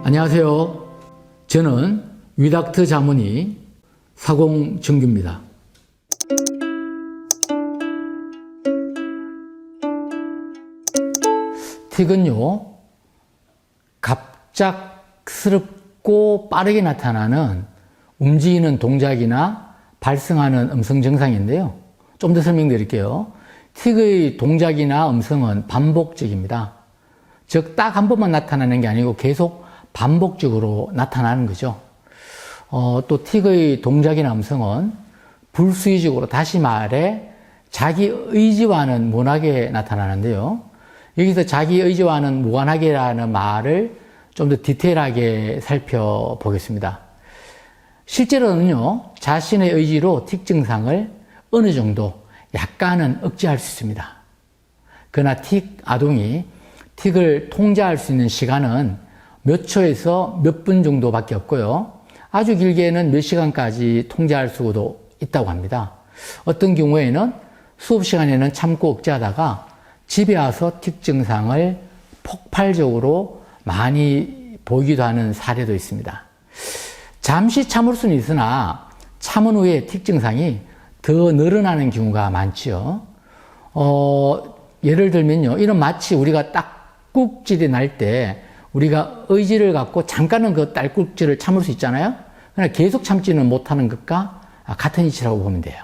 안녕하세요. 저는 위닥트 자문의 사공정규입니다. 틱은요, 갑작스럽고 빠르게 나타나는 움직이는 동작이나 발생하는 음성 증상인데요. 좀 더 설명드릴게요. 틱의 동작이나 음성은 반복적입니다. 즉, 딱 한 번만 나타나는 게 아니고 계속 반복적으로 나타나는 거죠. 또 틱의 동작이나 음성은 불수의적으로, 다시 말해 자기 의지와는 무관하게 나타나는데요. 여기서 자기 의지와는 무관하게라는 말을 좀 더 디테일하게 살펴보겠습니다. 실제로는요, 자신의 의지로 틱 증상을 어느 정도 약간은 억제할 수 있습니다. 그러나 틱 아동이 틱을 통제할 수 있는 시간은 몇 초에서 몇 분 정도밖에 없고요. 아주 길게는 몇 시간까지 통제할 수도 있다고 합니다. 어떤 경우에는 수업 시간에는 참고 억제하다가 집에 와서 틱 증상을 폭발적으로 많이 보이기도 하는 사례도 있습니다. 잠시 참을 수는 있으나 참은 후에 틱 증상이 더 늘어나는 경우가 많지요. 예를 들면요, 이런 마치 우리가 딸꾹질이 날 때 우리가 의지를 갖고 잠깐은 그 딸꾹질을 참을 수 있잖아요. 그러나 계속 참지는 못하는 것과 같은 이치라고 보면 돼요.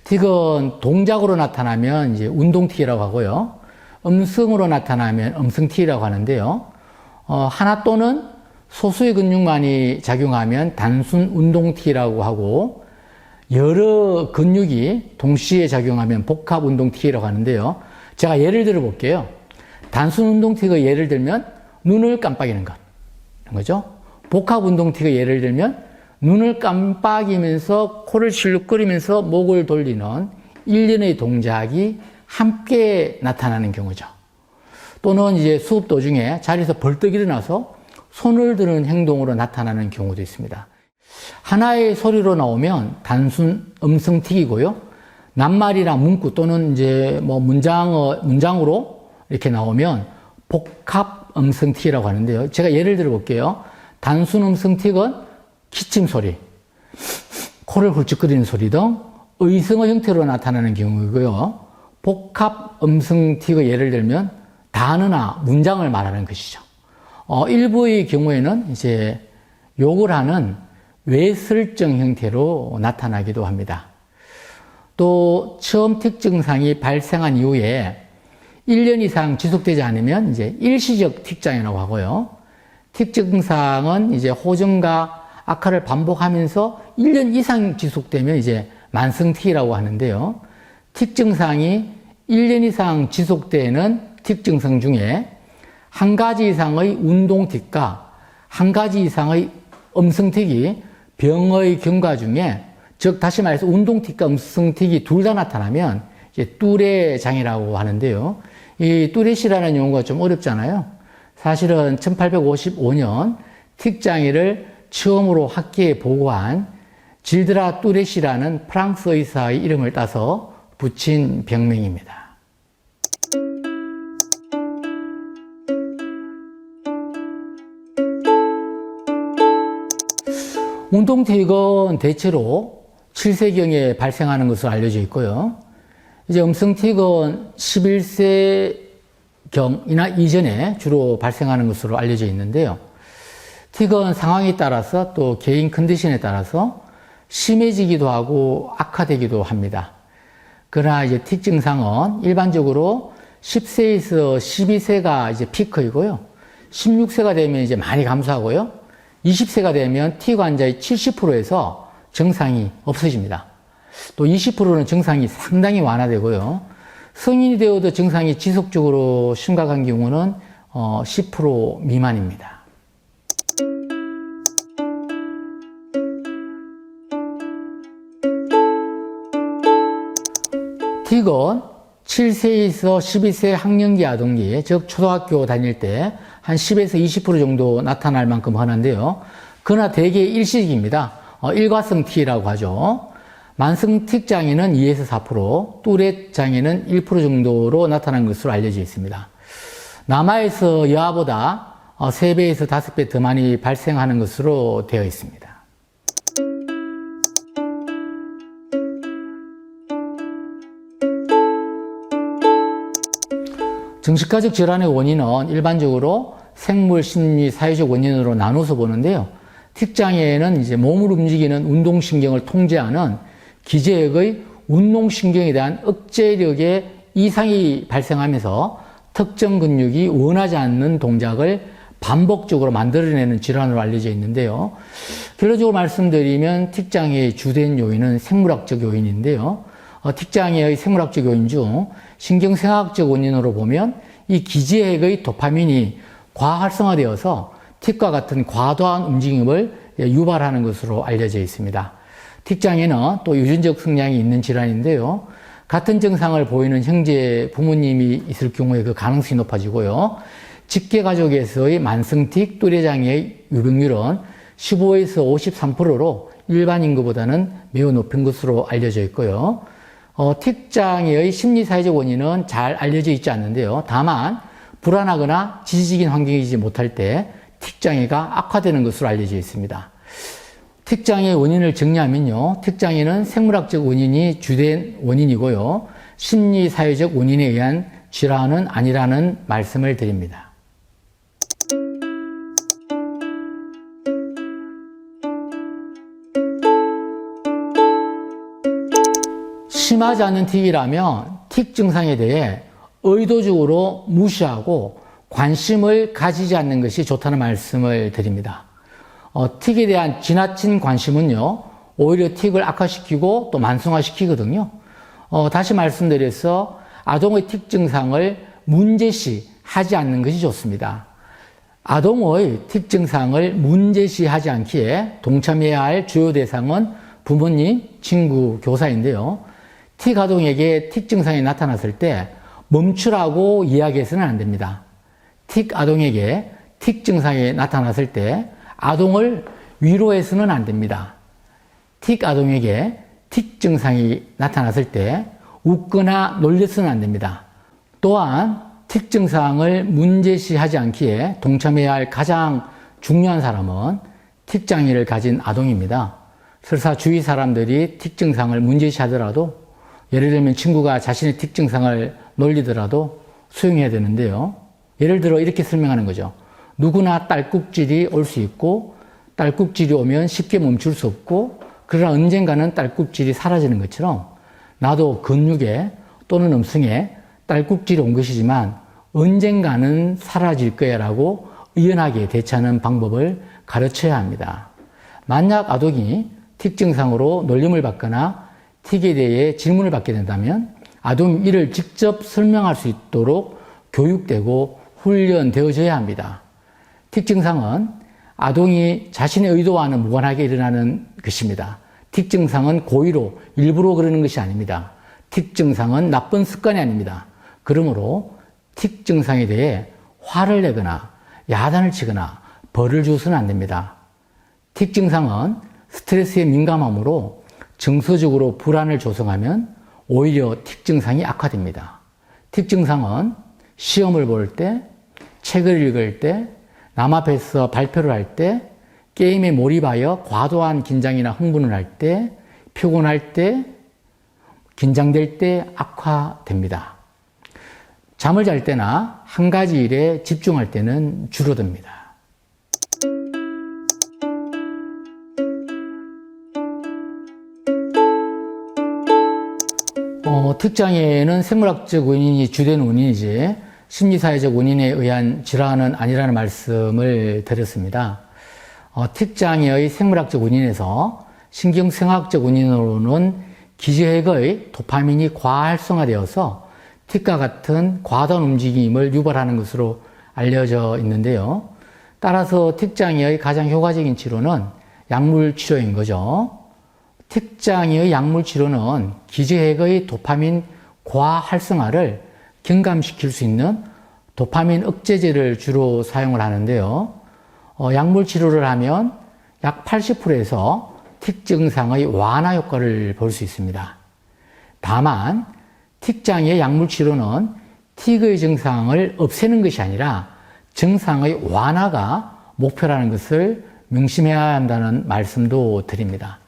틱은 동작으로 나타나면 이제 운동틱이라고 하고요. 음성으로 나타나면 음성틱이라고 하는데요. 하나 또는 소수의 근육만이 작용하면 단순 운동틱이라고 하고, 여러 근육이 동시에 작용하면 복합 운동틱이라고 하는데요. 제가 예를 들어 볼게요. 단순 운동틱의 예를 들면 눈을 깜빡이는 것, 이런 거죠. 복합 운동틱의 예를 들면 눈을 깜빡이면서 코를 실룩거리면서 목을 돌리는 일련의 동작이 함께 나타나는 경우죠. 또는 이제 수업 도중에 자리에서 벌떡 일어나서 손을 드는 행동으로 나타나는 경우도 있습니다. 하나의 소리로 나오면 단순 음성틱이고요. 낱말이나 문구 또는 이제 뭐 문장으로 이렇게 나오면 복합 음성틱이라고 하는데요. 제가 예를 들어 볼게요. 단순 음성틱은 기침 소리, 코를 훌쩍거리는 소리 등 의성어 형태로 나타나는 경우이고요. 복합 음성틱의 예를 들면 단어나 문장을 말하는 것이죠. 일부의 경우에는 이제 욕을 하는 외설정 형태로 나타나기도 합니다. 또 처음 틱 증상이 발생한 이후에 1년 이상 지속되지 않으면 이제 일시적 틱 장애라고 하고요. 틱 증상은 이제 호전과 악화를 반복하면서 1년 이상 지속되면 이제 만성 틱이라고 하는데요. 틱 증상이 1년 이상 지속되는 틱 증상 중에 한 가지 이상의 운동 틱과 한 가지 이상의 음성 틱이 병의 경과 중에, 즉 다시 말해서 운동 틱과 음성 틱이 둘 다 나타나면 이제 뚜레 장애라고 하는데요. 이 뚜렛이라는 용어가 좀 어렵잖아요. 사실은 1855년 틱 장애를 처음으로 학계에 보고한 질드라 뚜렛이라는 프랑스 의사의 이름을 따서 붙인 병명입니다. 운동틱은 대체로 7세경에 발생하는 것으로 알려져 있고요. 이제 음성틱은 11세경이나 이전에 주로 발생하는 것으로 알려져 있는데요. 틱은 상황에 따라서 또 개인 컨디션에 따라서 심해지기도 하고 악화되기도 합니다. 그러나 이제 틱 증상은 일반적으로 10세에서 12세가 이제 피크이고요. 16세가 되면 이제 많이 감소하고요. 20세가 되면 틱 환자의 70%에서 증상이 없어집니다. 또 20%는 증상이 상당히 완화되고요. 성인이 되어도 증상이 지속적으로 심각한 경우는 10% 미만입니다. 틱은 7세에서 12세 학령기 아동기, 즉 초등학교 다닐 때 한 10에서 20% 정도 나타날 만큼 흔한데요. 그러나 대개 일시적입니다. 일과성 틱이라고 하죠. 만성 틱 장애는 2에서 4%, 뚜렛 장애는 1% 정도로 나타난 것으로 알려져 있습니다. 남아에서 여아보다 3배에서 5배 더 많이 발생하는 것으로 되어 있습니다. 정신과적 질환의 원인은 일반적으로 생물, 심리, 사회적 원인으로 나눠서 보는데요. 틱장애는 이제 몸을 움직이는 운동신경을 통제하는 기저역의 운동신경에 대한 억제력의 이상이 발생하면서 특정 근육이 원하지 않는 동작을 반복적으로 만들어내는 질환으로 알려져 있는데요. 결론적으로 말씀드리면 틱장애의 주된 요인은 생물학적 요인인데요. 틱장애의 생물학적 요인 중 신경생학적 원인으로 보면 이 기지핵의 도파민이 과활성화되어서 틱과 같은 과도한 움직임을 유발하는 것으로 알려져 있습니다. 틱장애는 또 유전적 성향이 있는 질환인데요. 같은 증상을 보이는 형제 부모님이 있을 경우에 그 가능성이 높아지고요. 직계 가족에서의 만성틱 또래장애의 유병률은 15에서 53%로 일반 인구보다는 매우 높은 것으로 알려져 있고요. 틱장애의 심리사회적 원인은 잘 알려져 있지 않는데요. 다만 불안하거나 지지직인 환경이지 못할 때 틱장애가 악화되는 것으로 알려져 있습니다. 틱장애의 원인을 정리하면요. 틱장애는 생물학적 원인이 주된 원인이고요. 심리사회적 원인에 의한 질환은 아니라는 말씀을 드립니다. 심하지 않은 틱이라면 틱 증상에 대해 의도적으로 무시하고 관심을 가지지 않는 것이 좋다는 말씀을 드립니다. 틱에 대한 지나친 관심은요, 오히려 틱을 악화시키고 또 만성화시키거든요. 다시 말씀드려서 아동의 틱 증상을 문제시하지 않는 것이 좋습니다. 아동의 틱 증상을 문제시하지 않기에 동참해야 할 주요 대상은 부모님, 친구, 교사인데요. 틱 아동에게 틱 증상이 나타났을 때 멈추라고 이야기해서는 안 됩니다. 틱 아동에게 틱 증상이 나타났을 때 아동을 위로해서는 안 됩니다. 틱 아동에게 틱 증상이 나타났을 때 웃거나 놀려서는 안 됩니다. 또한 틱 증상을 문제시하지 않기에 동참해야 할 가장 중요한 사람은 틱 장애를 가진 아동입니다. 설사 주위 사람들이 틱 증상을 문제시하더라도, 예를 들면 친구가 자신의 틱 증상을 놀리더라도 수용해야 되는데요. 예를 들어 이렇게 설명하는 거죠. 누구나 딸꾹질이 올 수 있고 딸꾹질이 오면 쉽게 멈출 수 없고, 그러나 언젠가는 딸꾹질이 사라지는 것처럼 나도 근육에 또는 음성에 딸꾹질이 온 것이지만 언젠가는 사라질 거야 라고 의연하게 대처하는 방법을 가르쳐야 합니다. 만약 아동이 틱 증상으로 놀림을 받거나 틱에 대해 질문을 받게 된다면 아동이 이를 직접 설명할 수 있도록 교육되고 훈련되어져야 합니다. 틱 증상은 아동이 자신의 의도와는 무관하게 일어나는 것입니다. 틱 증상은 고의로 일부러 그러는 것이 아닙니다. 틱 증상은 나쁜 습관이 아닙니다. 그러므로 틱 증상에 대해 화를 내거나 야단을 치거나 벌을 줘서는 안 됩니다. 틱 증상은 스트레스에 민감함으로 정서적으로 불안을 조성하면 오히려 틱 증상이 악화됩니다. 틱 증상은 시험을 볼 때, 책을 읽을 때, 남 앞에서 발표를 할 때, 게임에 몰입하여 과도한 긴장이나 흥분을 할 때, 피곤할 때, 긴장될 때 악화됩니다. 잠을 잘 때나 한 가지 일에 집중할 때는 줄어듭니다. 틱장애는 생물학적 원인이 주된 원인이지 심리사회적 원인에 의한 질환은 아니라는 말씀을 드렸습니다. 틱장애의 생물학적 원인에서 신경생학적 원인으로는 기저핵의 도파민이 과활성화되어서 틱과 같은 과도한 움직임을 유발하는 것으로 알려져 있는데요. 따라서 틱장애의 가장 효과적인 치료는 약물 치료인 거죠. 틱장애의 약물 치료는 기저핵의 도파민 과활성화를 경감시킬 수 있는 도파민 억제제를 주로 사용을 하는데요. 약물 치료를 하면 약 80%에서 틱 증상의 완화 효과를 볼 수 있습니다. 다만 틱장애 약물 치료는 틱의 증상을 없애는 것이 아니라 증상의 완화가 목표라는 것을 명심해야 한다는 말씀도 드립니다.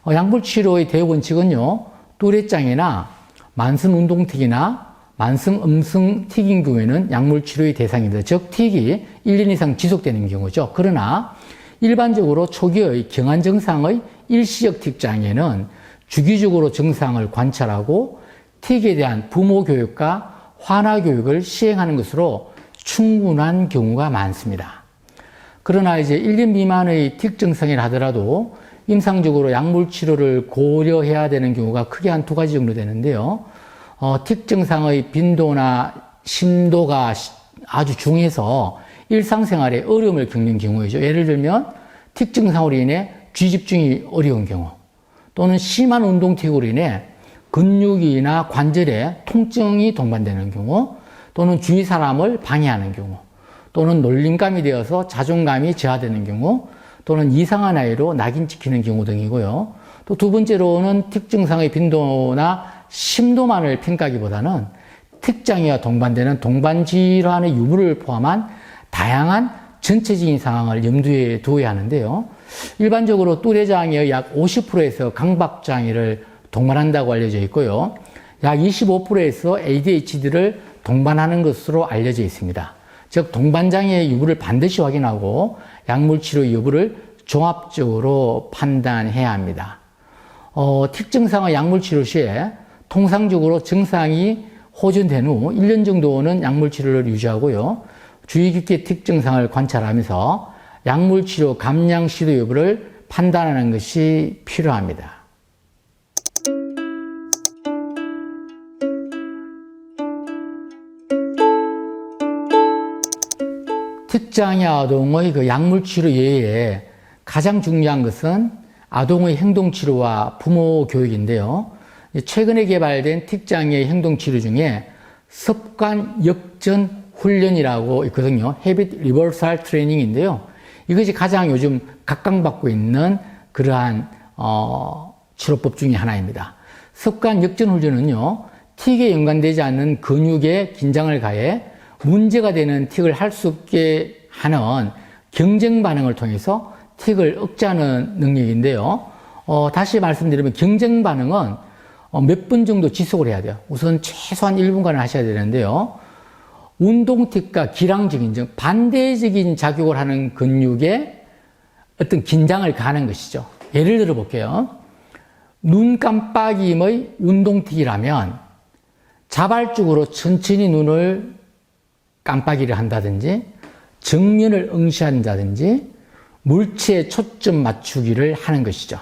약물치료의 대원칙은요, 뚜레짱이나 만성운동틱이나 만성음성틱인 경우에는 약물치료의 대상입니다. 즉, 틱이 1년 이상 지속되는 경우죠. 그러나 일반적으로 초기의 경한 증상의 일시적 틱 장애는 주기적으로 증상을 관찰하고 틱에 대한 부모 교육과 환화 교육을 시행하는 것으로 충분한 경우가 많습니다. 그러나 이제 1년 미만의 틱 증상이라 하더라도 임상적으로 약물 치료를 고려해야 되는 경우가 크게 한 두 가지 정도 되는데요. 틱 증상의 빈도나 심도가 아주 중해서 일상생활에 어려움을 겪는 경우이죠. 예를 들면 틱 증상으로 인해 쥐집중이 어려운 경우, 또는 심한 운동틱으로 인해 근육이나 관절에 통증이 동반되는 경우, 또는 주위 사람을 방해하는 경우, 또는 놀림감이 되어서 자존감이 저하되는 경우, 또는 이상한 아이로 낙인 찍히는 경우 등이고요. 또 두 번째로는 틱 증상의 빈도나 심도만을 평가하기보다는 틱 장애와 동반되는 동반 질환의 유무를 포함한 다양한 전체적인 상황을 염두에 두어야 하는데요. 일반적으로 뚜레장애의 약 50%에서 강박장애를 동반한다고 알려져 있고요. 약 25%에서 ADHD를 동반하는 것으로 알려져 있습니다. 즉, 동반장애의 유무를 반드시 확인하고 약물치료 여부를 종합적으로 판단해야 합니다. 틱 증상의 약물치료 시에 통상적으로 증상이 호전된 후 1년 정도는 약물치료를 유지하고요. 주의 깊게 틱 증상을 관찰하면서 약물치료 감량 시도 여부를 판단하는 것이 필요합니다. 틱장애 아동의 그 약물치료 외에 가장 중요한 것은 아동의 행동치료와 부모 교육인데요. 최근에 개발된 틱장애 행동치료 중에 습관 역전 훈련이라고 있거든요. Habit Reversal Training인데요. 이것이 가장 요즘 각광받고 있는 그러한 치료법 중에 하나입니다. 습관 역전 훈련은요, 틱에 연관되지 않는 근육에 긴장을 가해 문제가 되는 틱을 할 수 없게 하는 경쟁 반응을 통해서 틱을 억제하는 능력인데요. 다시 말씀드리면 경쟁 반응은 몇 분 정도 지속을 해야 돼요. 우선 최소한 1분간을 하셔야 되는데요. 운동틱과 기량적인, 즉 반대적인 작용을 하는 근육에 어떤 긴장을 가하는 것이죠. 예를 들어 볼게요. 눈 깜빡임의 운동틱이라면 자발적으로 천천히 눈을 깜빡이를 한다든지 정면을 응시한다든지 물체에 초점 맞추기를 하는 것이죠.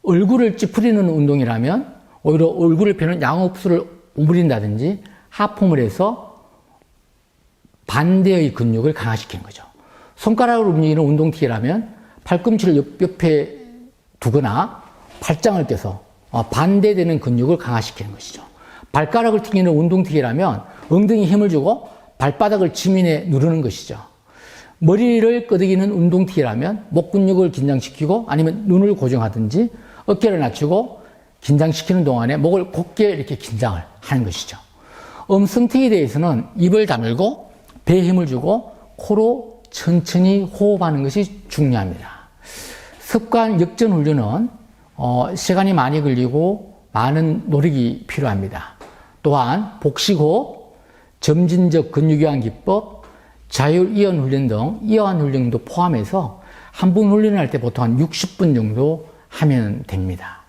얼굴을 찌푸리는 운동이라면 오히려 얼굴을 펴는 양호흡수를 오므린다든지 하품을 해서 반대의 근육을 강화시키는 거죠. 손가락으로 움직이는 운동틱이라면 팔꿈치를 옆에 두거나 팔짱을 껴서 반대되는 근육을 강화시키는 것이죠. 발가락을 튕기는 운동틱이라면 엉덩이에 힘을 주고 발바닥을 지면에 누르는 것이죠. 머리를 끄덕이는 운동틱이라면 목 근육을 긴장시키고 아니면 눈을 고정하든지 어깨를 낮추고 긴장시키는 동안에 목을 곧게 이렇게 긴장을 하는 것이죠. 음성틱에 대해서는 입을 다물고 배에 힘을 주고 코로 천천히 호흡하는 것이 중요합니다. 습관 역전 훈련은 시간이 많이 걸리고 많은 노력이 필요합니다. 또한 복식호흡, 점진적 근육이완 기법, 자율이완 훈련 등 이완 훈련도 포함해서 한 번 훈련을 할 때 보통 한 60분 정도 하면 됩니다.